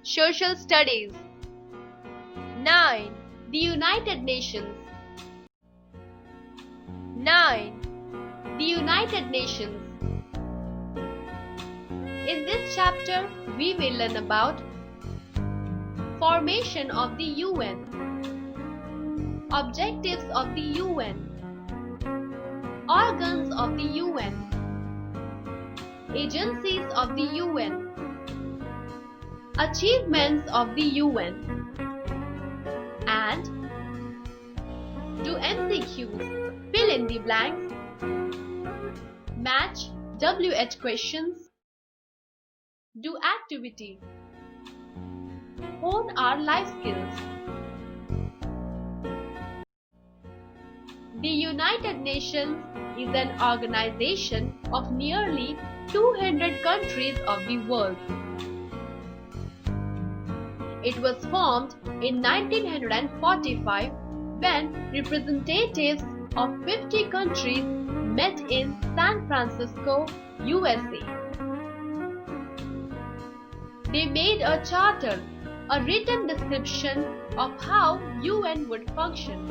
Social Studies. 9. The United Nations. 9. The United Nations. In this chapter, we will learn about formation of the UN, objectives of the UN, organs of the UN, agencies of the UN, achievements of the UN, and do MCQs, fill in the blanks, match WH questions, do activity, hone our life skills. The United Nations is an organization of nearly 200 countries of the world. It was formed in 1945 when representatives of 50 countries met in San Francisco, USA. They made a charter, a written description of how UN would function.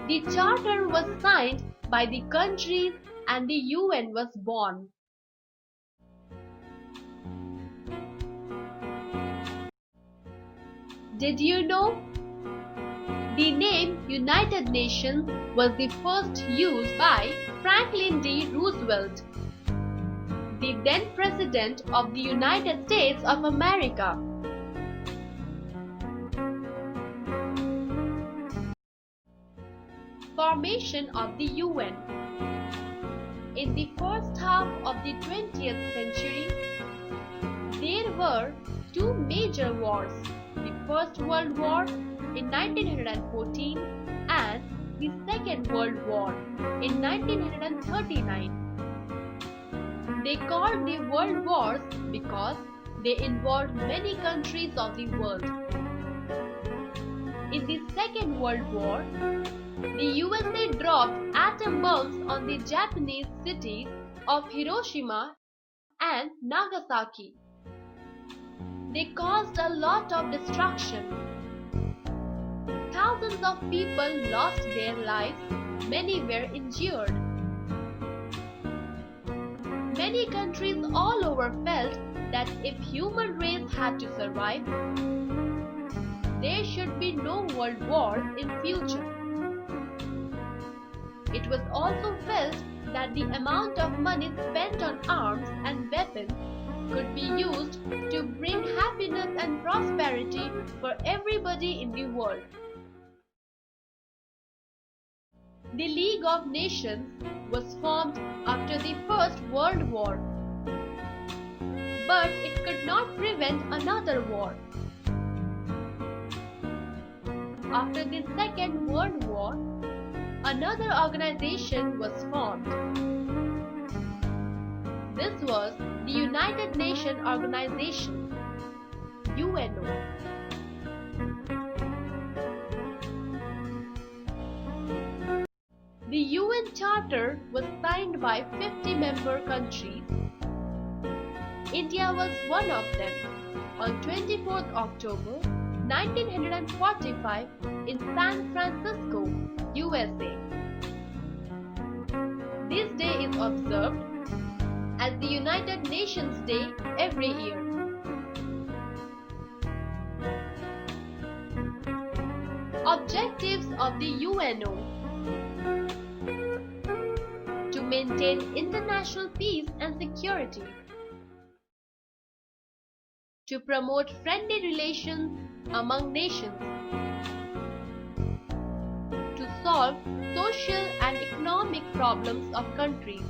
The charter was signed by the countries and the UN was born. Did you know? The name United Nations was the first used by Franklin D. Roosevelt, the then President of the United States of America. Formation of the UN. In the first half of the 20th century, there were two major wars, the First World War in 1914 and the Second World War in 1939. They called the World Wars because they involved many countries of the world. In the Second World War, the USA dropped atom bombs on the Japanese cities of Hiroshima and Nagasaki. They caused a lot of destruction. Thousands of people lost their lives, many were injured. Many countries all over felt that if human race had to survive, there should be no world wars in future. It was also felt that the amount of money spent on arms and weapons could be used to bring happiness and prosperity for everybody in the world. The League of Nations was formed after the First World War, but it could not prevent another war. After the Second World War, another organization was formed. This was the United Nations Organization, UNO. The UN Charter was signed by 50 member countries. India was one of them on 24th October 1945 in San Francisco, USA. This day is observed as the United Nations Day every year. Objectives of the UNO: to maintain international peace and security, to promote friendly relations among nations, to solve social and economic problems of countries,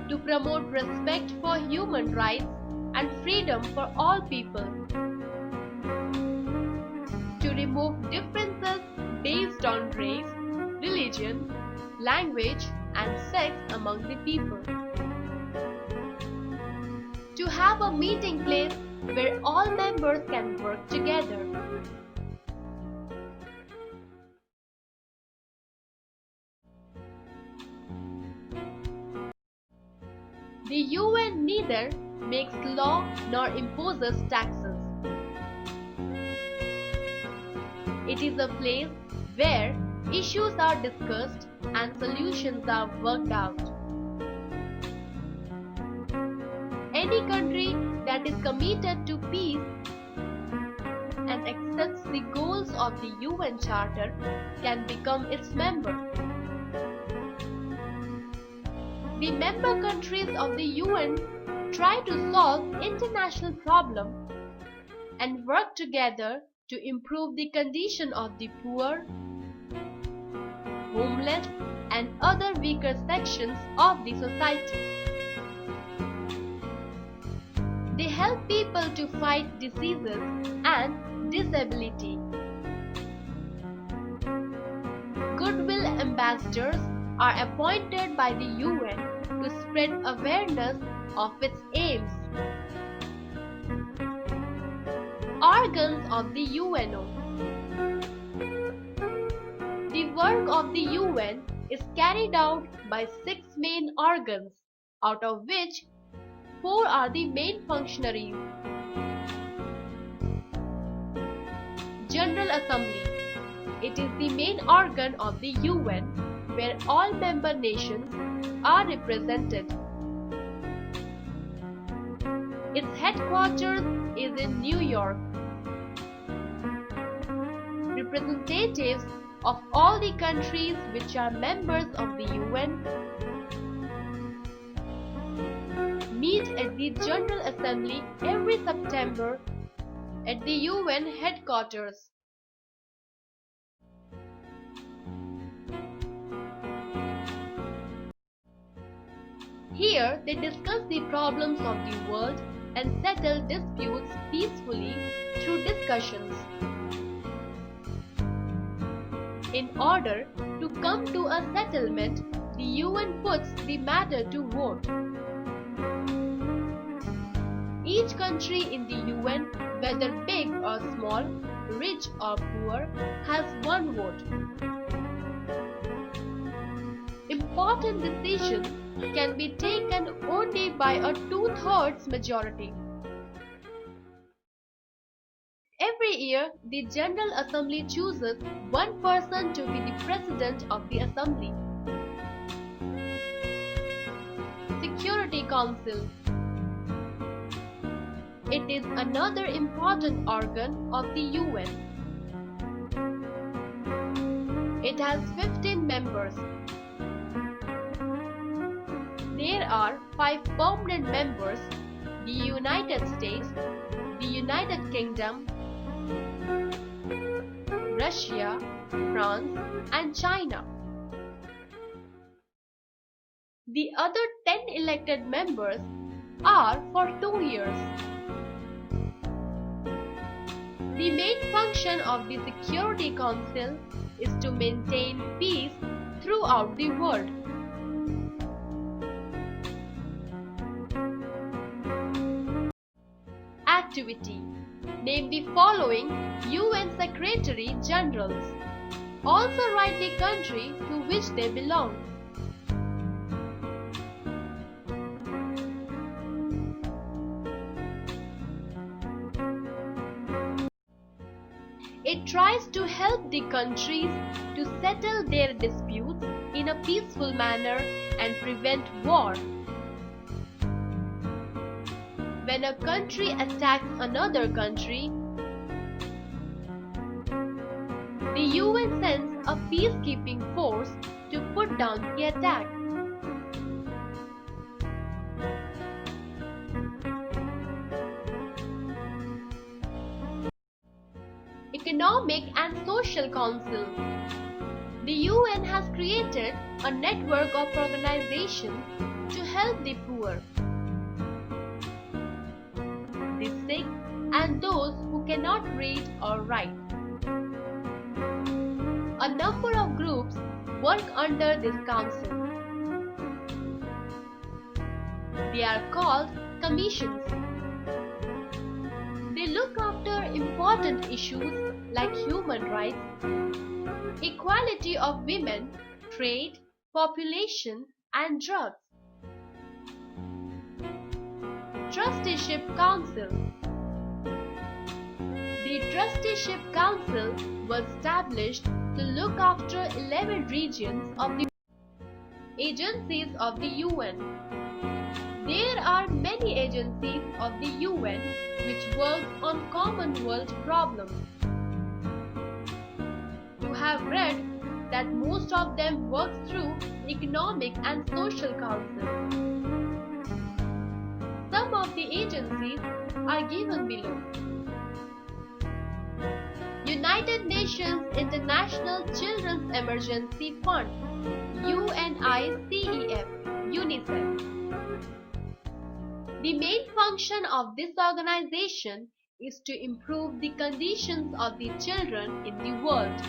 to promote respect for human rights and freedom for all people, to remove differences based on race, religion, language, and sex among the people, to have a meeting place where all members can work together. The UN neither makes law nor imposes taxes. It is a place where issues are discussed and solutions are worked out. Any country that is committed to peace and accepts the goals of the UN Charter can become its member. The member countries of the UN try to solve international problems and work together to improve the condition of the poor, homeless, and other weaker sections of the society. They help people to fight diseases and disability. Goodwill ambassadors are appointed by the UN to spread awareness of its aims. Organs of the UNO. The work of the UN is carried out by 6 main organs, out of which 4 are the main functionaries. General Assembly. It is the main organ of the UN where all member nations are represented. Its headquarters is in New York. Representatives of all the countries which are members of the UN meet at the General Assembly every September at the UN headquarters. Here they discuss the problems of the world and settle disputes peacefully through discussions. In order to come to a settlement, the UN puts the matter to vote. Each country in the UN, whether big or small, rich or poor, has one vote. Important decisions can be taken only by a 2/3 majority. Every year, the General Assembly chooses one person to be the President of the Assembly. Security Council. It is another important organ of the UN. It has 15 members. There are 5 permanent members: the United States, the United Kingdom, Russia, France, and China. The other 10 elected members are for 2 years. The main function of the Security Council is to maintain peace throughout the world. Activity. Name the following UN Secretary Generals. Also write the country to which they belong. It tries to help the countries to settle their disputes in a peaceful manner and prevent war. When a country attacks another country, the UN sends a peacekeeping force to put down the attack. Economic and Social Council. The UN has created a network of organizations to help the poor, the sick, and those who cannot read or write. A number of groups work under this council. They are called commissions. They look after important issues like human rights, equality of women, trade, population, and drugs. Trusteeship Council. The Trusteeship Council was established to look after 11 regions of the agencies of the UN. There are many agencies of the UN which work on common world problems. You have read that most of them work through Economic and Social Council. Some of the agencies are given below. United Nations International Children's Emergency Fund, UNICEF, UNICEF. The main function of this organization is to improve the conditions of the children in the world.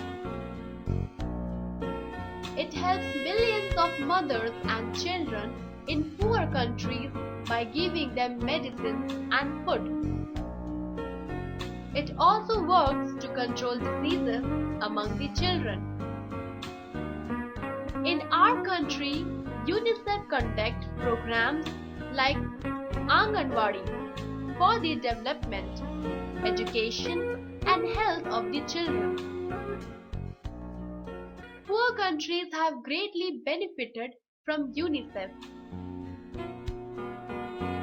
It helps millions of mothers and children in poor countries by giving them medicines and food. It also works to control diseases among the children. In our country, UNICEF conducts programs like Anganwadi for the development, education and health of the children. Poor countries have greatly benefited from UNICEF.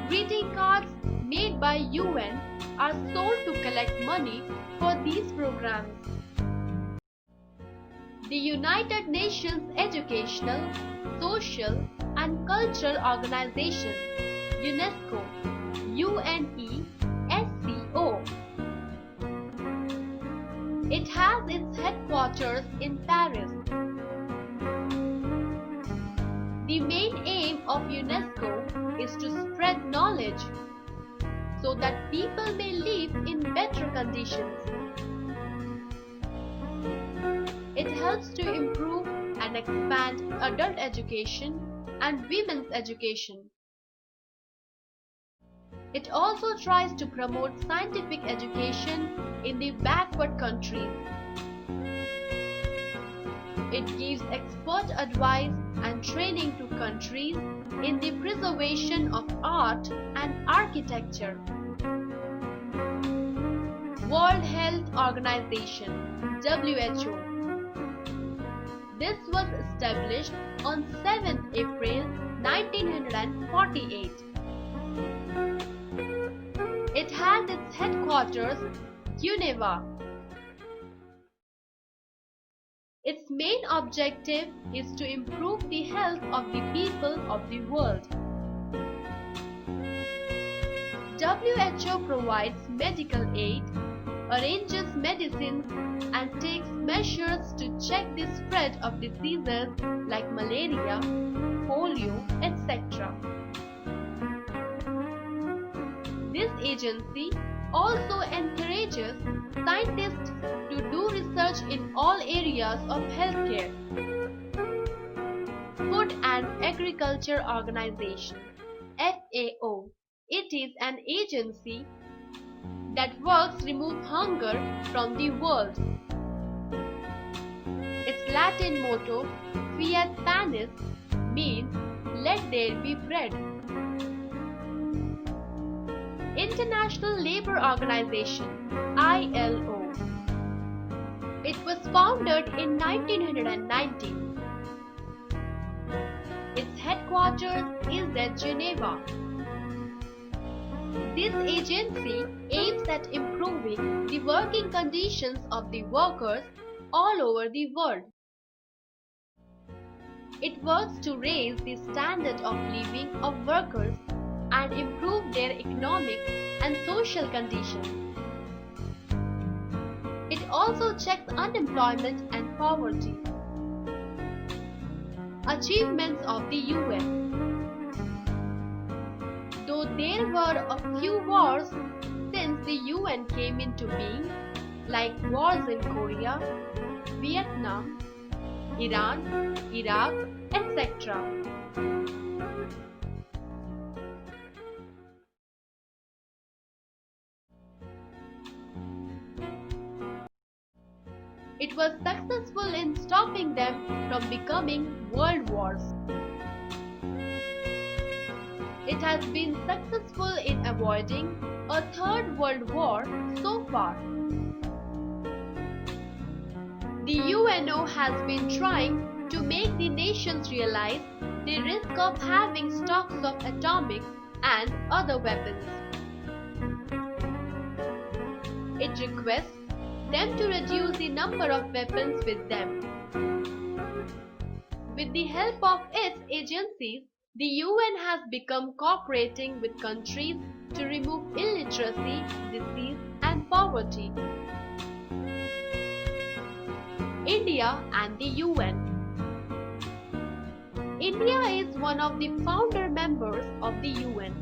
Greeting cards made by UN are sold to collect money for these programs. The United Nations Educational, Social and Cultural Organization, UNESCO, UNESCO. It has its headquarters in Paris. The main aim of UNESCO is to spread knowledge so that people may live in better conditions. It helps to improve and expand adult education and women's education. It also tries to promote scientific education in the backward countries. It gives expert advice and training to countries in the preservation of art and architecture. World Health Organization, WHO. This was established on 7th April 1948. It has its headquarters in Geneva. Its main objective is to improve the health of the people of the world. WHO provides medical aid, arranges medicines, and takes measures to check the spread of diseases like malaria, polio, etc. This agency also encourages scientists to do research in all areas of healthcare. Food and Agriculture Organization, FAO. It is an agency that works to remove hunger from the world. Its Latin motto, Fiat Panis, means let there be bread. International Labour Organization, ILO. It was founded in 1990. Its headquarters is at Geneva. This agency aims at improving the working conditions of the workers all over the world. It works to raise the standard of living of workers and improve their economic and social conditions. It also checks unemployment and poverty. Achievements of the UN. Though there were a few wars since the UN came into being, like wars in Korea, Vietnam, Iran, Iraq, etc. It was successful in stopping them from becoming world wars. It has been successful in avoiding a third world war so far. The UNO has been trying to make the nations realize the risk of having stocks of atomic and other weapons. It requests them to reduce the number of weapons with them. With the help of its agencies, the UN has become cooperating with countries to remove illiteracy, disease, and poverty. India and the UN. India is one of the founder members of the UN.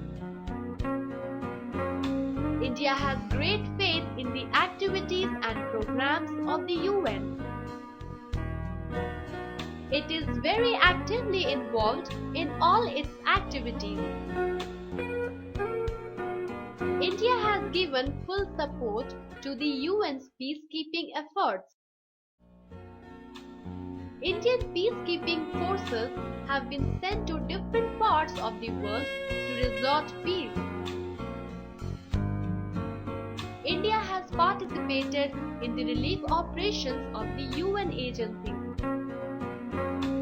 India has great faith in the activities and programs of the UN. It is very actively involved in all its activities. India has given full support to the UN's peacekeeping efforts. Indian peacekeeping forces have been sent to different parts of the world to resort peace. India has participated in the relief operations of the UN agencies.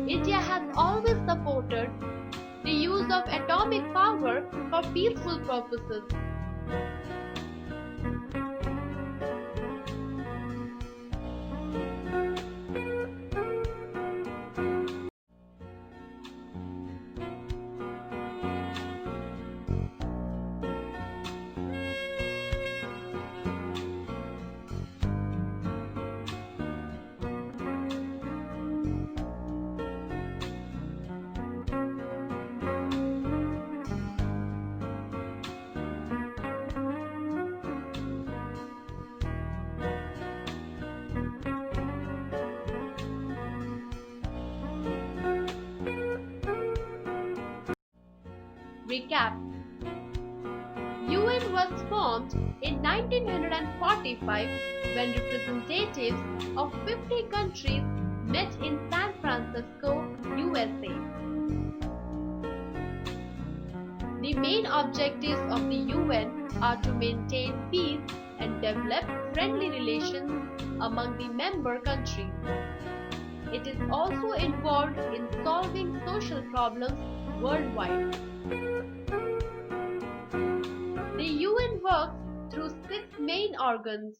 India has always supported the use of atomic power for peaceful purposes. Recap. UN was formed in 1945 when representatives of 50 countries met in San Francisco, USA. The main objectives of the UN are to maintain peace and develop friendly relations among the member countries. It is also involved in solving social problems worldwide. The UN works through 6 main organs: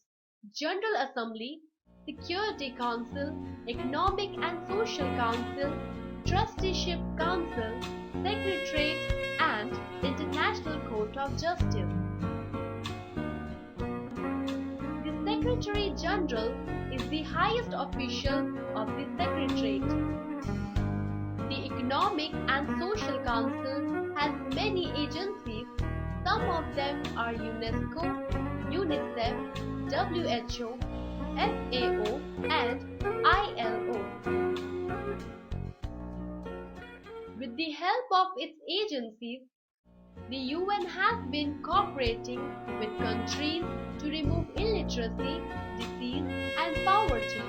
General Assembly, Security Council, Economic and Social Council, Trusteeship Council, Secretariat, and International Court of Justice. The Secretary General is the highest official of the Secretariat. The Economic and Social Council has many agencies. Some of them are UNESCO, UNICEF, WHO, FAO, and ILO. With the help of its agencies, the UN has been cooperating with countries to remove illiteracy, disease, and poverty.